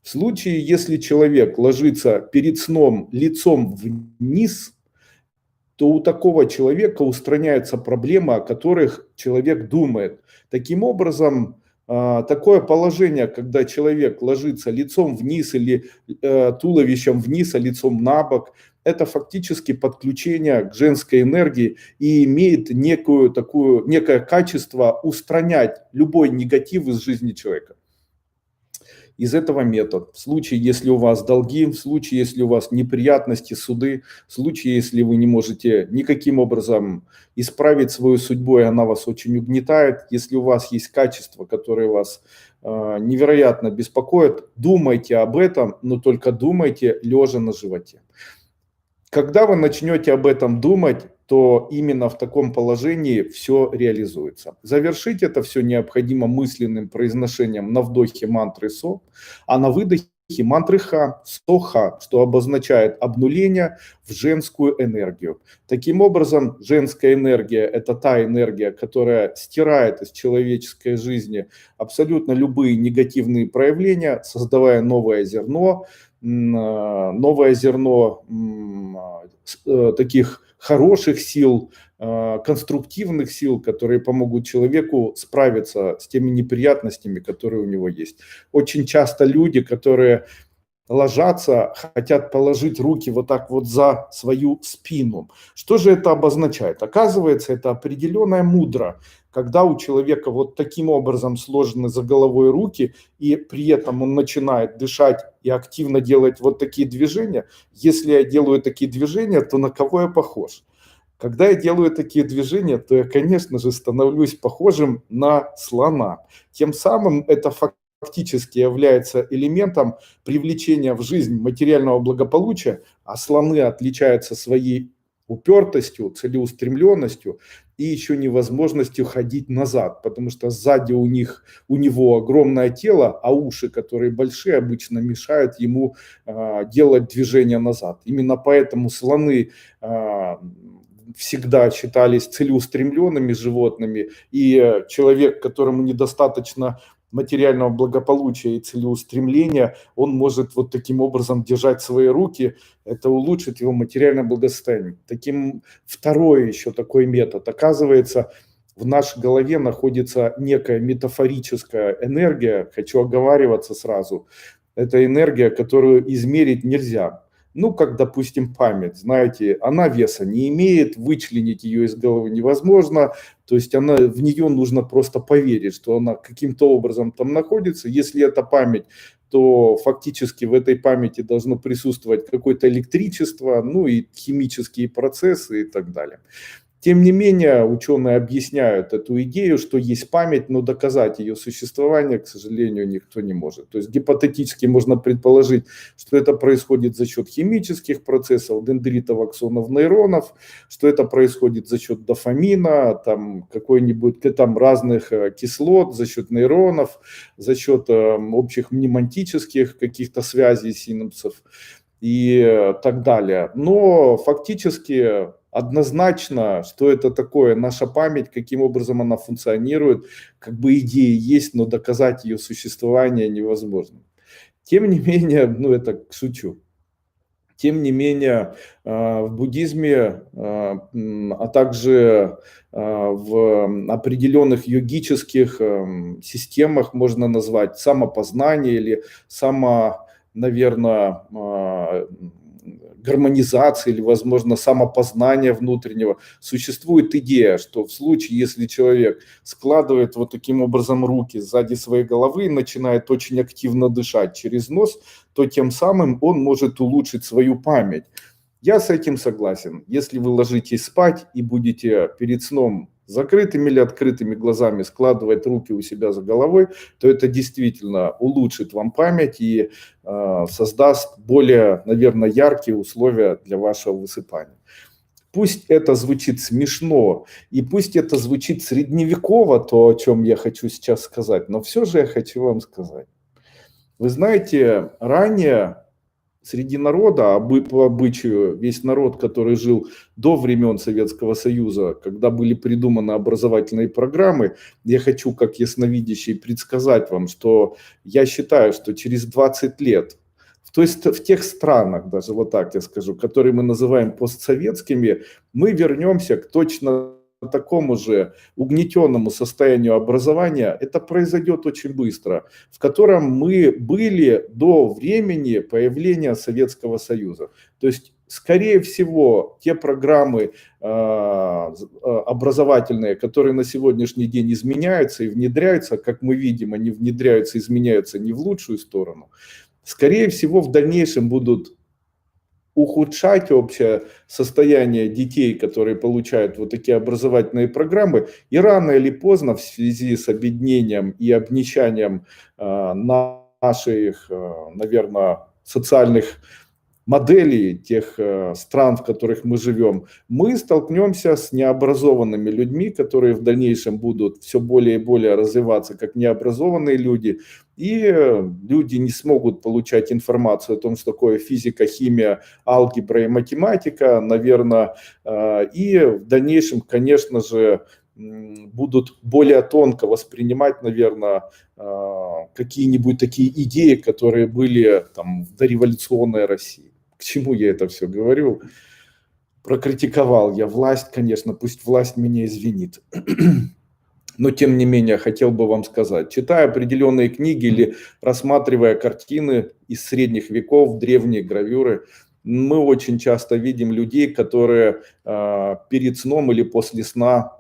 В случае, если человек ложится перед сном лицом вниз, то у такого человека устраняются проблемы, о которых человек думает. Таким образом, такое положение, когда человек ложится лицом вниз или туловищем вниз, а лицом на бок, это фактически подключение к женской энергии и имеет некое качество устранять любой негатив из жизни человека. Из этого метод. В случае, если у вас долги, в случае, если у вас неприятности, суды, в случае, если вы не можете никаким образом исправить свою судьбу, и она вас очень угнетает, если у вас есть качества, которые вас невероятно беспокоят, думайте об этом, но только думайте лежа на животе. Когда вы начнете об этом думать, то именно в таком положении все реализуется. Завершить это все необходимо мысленным произношением на вдохе мантры СО, а на выдохе мантры Ха, СО-Ха, что обозначает обнуление в женскую энергию. Таким образом, женская энергия – это та энергия, которая стирает из человеческой жизни абсолютно любые негативные проявления, создавая новое зерно таких хороших сил, конструктивных сил, которые помогут человеку справиться с теми неприятностями, которые у него есть. Очень часто люди, которые ложатся, хотят положить руки вот так вот за свою спину. Что же это обозначает? Оказывается, это определенная мудра, когда у человека вот таким образом сложены за головой руки, и при этом он начинает дышать и активно делать вот такие движения. Если я делаю такие движения, то на кого я похож? Когда я делаю такие движения, то я, конечно же, становлюсь похожим на слона. Тем самым это фактически является элементом привлечения в жизнь материального благополучия, а слоны отличаются своей упертостью, целеустремленностью и еще невозможностью ходить назад, потому что сзади у него огромное тело, а уши, которые большие, обычно мешают ему делать движение назад. Именно поэтому слоны всегда считались целеустремленными животными, и человек, которому недостаточно материального благополучия и целеустремления, он может вот таким образом держать свои руки, это улучшит его материальное благосостояние. Второй еще такой метод. Оказывается, в нашей голове находится некая метафорическая энергия, хочу оговариваться сразу, это энергия, которую измерить нельзя. Ну, как, допустим, память, знаете, она веса не имеет, вычленить ее из головы невозможно, то есть в нее нужно просто поверить, что она каким-то образом там находится. Если это память, то фактически в этой памяти должно присутствовать какое-то электричество, ну и химические процессы и так далее. Тем не менее, ученые объясняют эту идею, что есть память, но доказать ее существование, к сожалению, никто не может. То есть гипотетически можно предположить, что это происходит за счет химических процессов, дендритов, аксонов, нейронов, что это происходит за счет дофамина, там разных кислот, за счет нейронов, за счет общих мнемонтических каких-то связей синапсов и так далее. Но фактически однозначно, что это такое наша память, каким образом она функционирует, как бы идея есть, но доказать ее существование невозможно. Тем не менее, это шучу. Тем не менее, в буддизме, а также в определенных йогических системах можно назвать самопознание или гармонизации или, возможно, самопознания внутреннего. Существует идея, что в случае, если человек складывает вот таким образом руки сзади своей головы и начинает очень активно дышать через нос, то тем самым он может улучшить свою память. Я с этим согласен. Если вы ложитесь спать и будете перед сном закрытыми или открытыми глазами складывать руки у себя за головой, то это действительно улучшит вам память и создаст более, наверное, яркие условия для вашего высыпания. Пусть это звучит смешно, и пусть это звучит средневеково, то, о чем я хочу сейчас сказать, но все же я хочу вам сказать. Вы знаете, ранее среди народа, по обычаю весь народ, который жил до времен Советского Союза, когда были придуманы образовательные программы, я хочу как ясновидящий предсказать вам, что я считаю, что через 20 лет то есть в тех странах, даже вот так я скажу, которые мы называем постсоветскими, мы вернемся к точно такому же угнетенному состоянию образования. Это произойдет очень быстро, в котором мы были до времени появления Советского Союза. То есть, скорее всего, те программы образовательные, которые на сегодняшний день изменяются и внедряются, как мы видим, они внедряются, изменяются не в лучшую сторону, скорее всего, в дальнейшем будут ухудшать общее состояние детей, которые получают вот такие образовательные программы. И рано или поздно в связи с обеднением и обнищанием наших, наверное, социальных моделей тех стран, в которых мы живем, мы столкнемся с необразованными людьми, которые в дальнейшем будут все более и более развиваться как необразованные люди, и люди не смогут получать информацию о том, что такое физика, химия, алгебра и математика, наверное, и в дальнейшем, конечно же, будут более тонко воспринимать, наверное, какие-нибудь такие идеи, которые были там в дореволюционной России. К чему я это все говорю? Прокритиковал я власть, конечно, пусть власть меня извинит. Но тем не менее, хотел бы вам сказать, читая определенные книги или рассматривая картины из средних веков, древние гравюры, мы очень часто видим людей, которые перед сном или после сна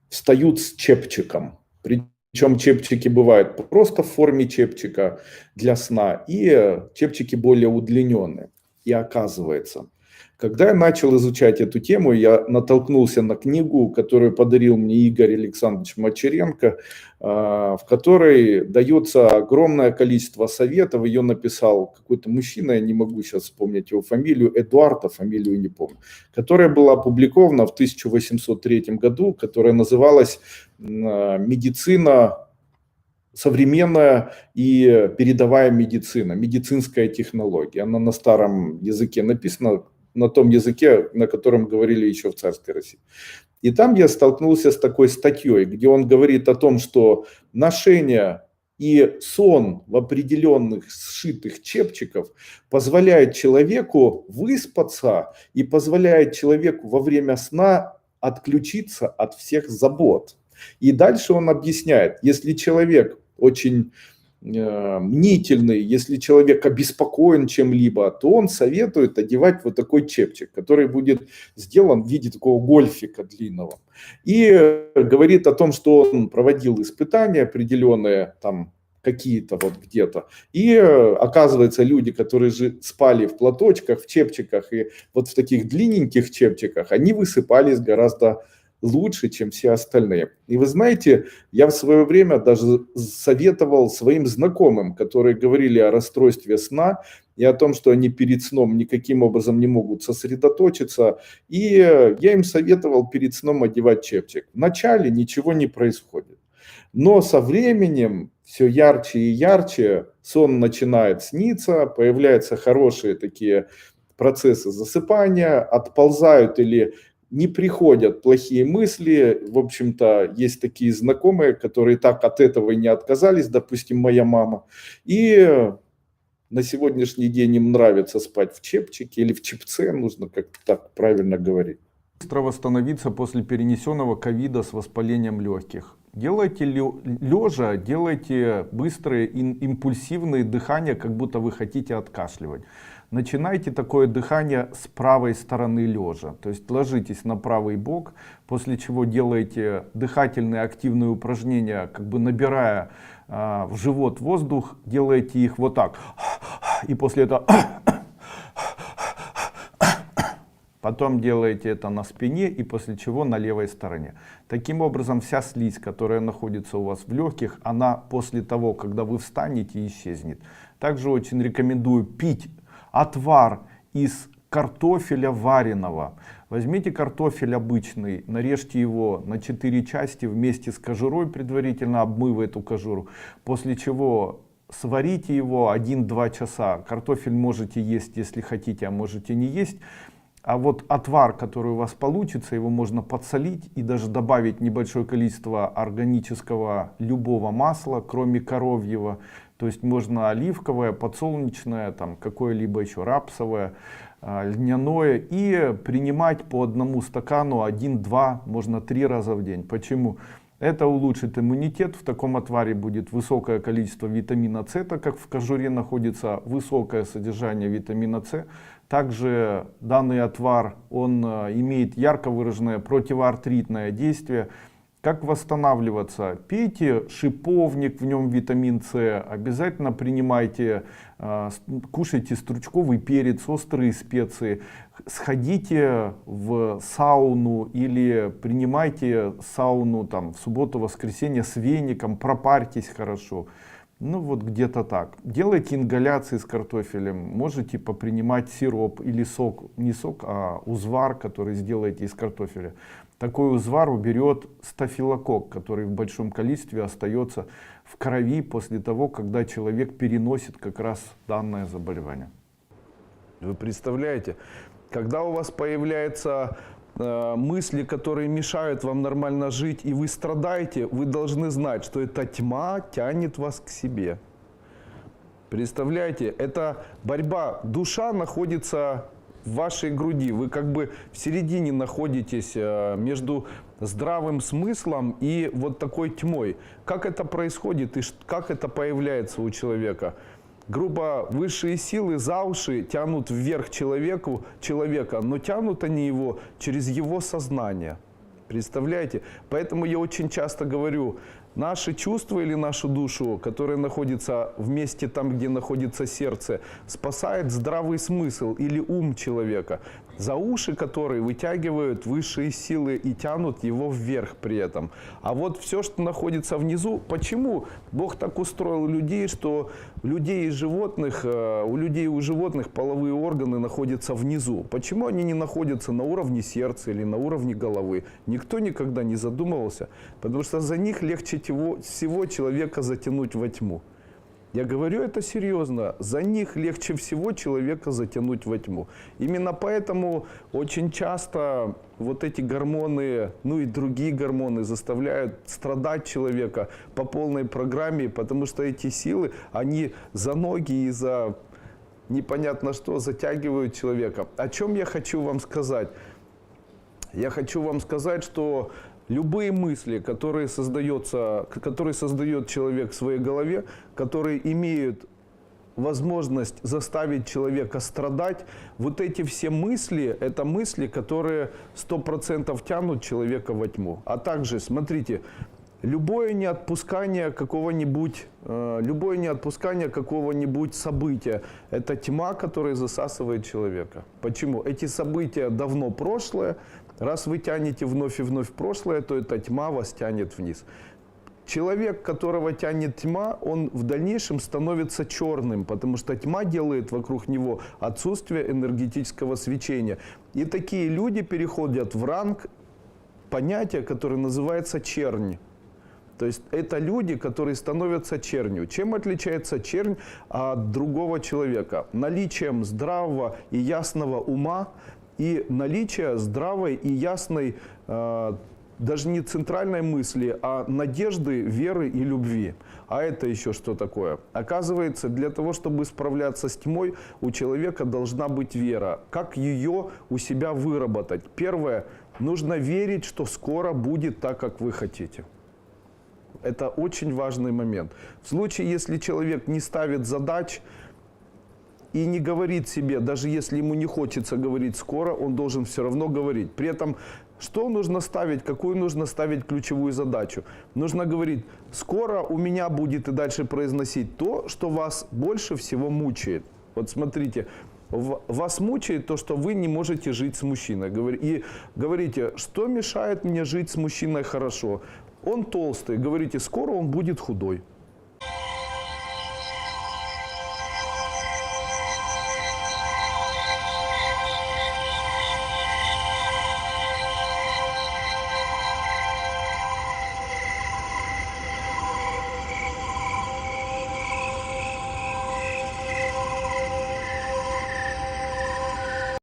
встают с чепчиком. Причем чепчики бывают просто в форме чепчика для сна и чепчики более удлиненные. И оказывается, когда я начал изучать эту тему, я натолкнулся на книгу, которую подарил мне Игорь Александрович Мачеренко, в которой дается огромное количество советов. Ее написал какой-то мужчина, я не могу сейчас вспомнить его фамилию, Эдуард, а фамилию не помню, которая была опубликована в 1803 году, которая называлась «Медицина. Современная и передовая медицина, медицинская технология». Она на старом языке написана, на том языке, на котором говорили еще в царской России. И там я столкнулся с такой статьей, где он говорит о том, что ношение и сон в определенных сшитых чепчиков позволяет человеку выспаться и позволяет человеку во время сна отключиться от всех забот. И дальше он объясняет, если человек очень мнительный, если человек обеспокоен чем-либо, то он советует одевать вот такой чепчик, который будет сделан в виде такого гольфика длинного. И говорит о том, что он проводил испытания определенные, там какие-то вот где-то. И оказывается, люди, которые же спали в платочках, в чепчиках и вот в таких длинненьких чепчиках, они высыпались гораздо лучше, чем все остальные. И вы знаете, я в свое время даже советовал своим знакомым, которые говорили о расстройстве сна и о том, что они перед сном никаким образом не могут сосредоточиться. И я им советовал перед сном одевать чепчик. Вначале ничего не происходит. Но со временем все ярче и ярче сон начинает сниться, появляются хорошие такие процессы засыпания, отползают или не приходят плохие мысли. В общем-то, есть такие знакомые, которые так от этого и не отказались, допустим, моя мама. И на сегодняшний день им нравится спать в чепчике или в чепце, нужно как-то так правильно говорить. Быстро восстановиться после перенесенного ковида с воспалением легких. Делайте лежа, делайте быстрые импульсивные дыхания, как будто вы хотите откашливать. Начинайте такое дыхание с правой стороны лежа, то есть ложитесь на правый бок, после чего делаете дыхательные активные упражнения, как бы набирая в живот воздух, делаете их вот так, и после этого потом делаете это на спине и после чего на левой стороне. Таким образом, вся слизь, которая находится у вас в легких, она после того, когда вы встанете, исчезнет. Также очень рекомендую пить отвар из картофеля вареного. Возьмите картофель обычный, нарежьте его на 4 части вместе с кожурой, предварительно обмыв эту кожуру, после чего сварите его 1-2 часа. Картофель можете есть, если хотите, а можете не есть. А вот отвар, который у вас получится, его можно подсолить и даже добавить небольшое количество органического любого масла, кроме коровьего. То есть можно оливковое, подсолнечное, там какое-либо еще рапсовое, льняное. И принимать по 1 стакану 1-2, можно 3 раза в день. Почему? Это улучшит иммунитет. В таком отваре будет высокое количество витамина С, так как в кожуре находится высокое содержание витамина С. Также данный отвар, он имеет ярко выраженное противоартритное действие. Как восстанавливаться? Пейте шиповник, в нем витамин С. Обязательно принимайте, кушайте стручковый перец, острые специи. Сходите в сауну или принимайте сауну там, в субботу-воскресенье с веником, пропарьтесь хорошо. Ну вот где-то так. Делайте ингаляции с картофелем. Можете попринимать сироп или сок, не сок, а узвар, который сделаете из картофеля. Такой узвар уберет стафилококк, который в большом количестве остается в крови после того, когда человек переносит как раз данное заболевание. Вы представляете, когда у вас появляются мысли, которые мешают вам нормально жить, и вы страдаете, вы должны знать, что эта тьма тянет вас к себе. Представляете, это борьба. Душа находится в вашей груди. Вы как бы в середине находитесь между здравым смыслом и вот такой тьмой. Как это происходит и как это появляется у человека? Грубо, высшие силы за уши тянут вверх человека, но тянут они его через его сознание. Представляете? Поэтому я очень часто говорю, наши чувства или нашу душу, которая находится в месте там, где находится сердце, спасает здравый смысл или ум человека, за уши которые вытягивают высшие силы и тянут его вверх при этом. А вот все, что находится внизу, почему Бог так устроил людей, что у людей и животных, у людей и у животных половые органы находятся внизу? Почему они не находятся на уровне сердца или на уровне головы? Никто никогда не задумывался, потому что за них легче всего человека затянуть во тьму. Я говорю это серьезно. За них легче всего человека затянуть во тьму. Именно поэтому очень часто вот эти гормоны, ну и другие гормоны заставляют страдать человека по полной программе, потому что эти силы, они за ноги и за непонятно что затягивают человека. О чем я хочу вам сказать? Я хочу вам сказать, что любые мысли, которые создает человек в своей голове, которые имеют возможность заставить человека страдать, вот эти все мысли, это мысли, которые 100% тянут человека во тьму. А также, смотрите, любое неотпускание какого-нибудь события, это тьма, которая засасывает человека. Почему? Эти события давно прошлое. Раз вы тянете вновь и вновь прошлое, то эта тьма вас тянет вниз. Человек, которого тянет тьма, он в дальнейшем становится черным, потому что тьма делает вокруг него отсутствие энергетического свечения. И такие люди переходят в ранг понятия, которое называется чернь. То есть это люди, которые становятся чернью. Чем отличается чернь от другого человека? Наличием здравого и ясного ума и наличие здравой и ясной, даже не центральной мысли, а надежды, веры и любви. А это еще что такое? Оказывается, для того, чтобы справляться с тьмой, у человека должна быть вера. Как ее у себя выработать? Первое, нужно верить, что скоро будет так, как вы хотите. Это очень важный момент. В случае, если человек не ставит задач и не говорит себе, даже если ему не хочется говорить скоро, он должен все равно говорить. При этом, что нужно ставить, какую нужно ставить ключевую задачу? Нужно говорить, скоро у меня будет, и дальше произносить то, что вас больше всего мучает. Вот смотрите, вас мучает то, что вы не можете жить с мужчиной. И говорите, что мешает мне жить с мужчиной хорошо? Он толстый, говорите, скоро он будет худой.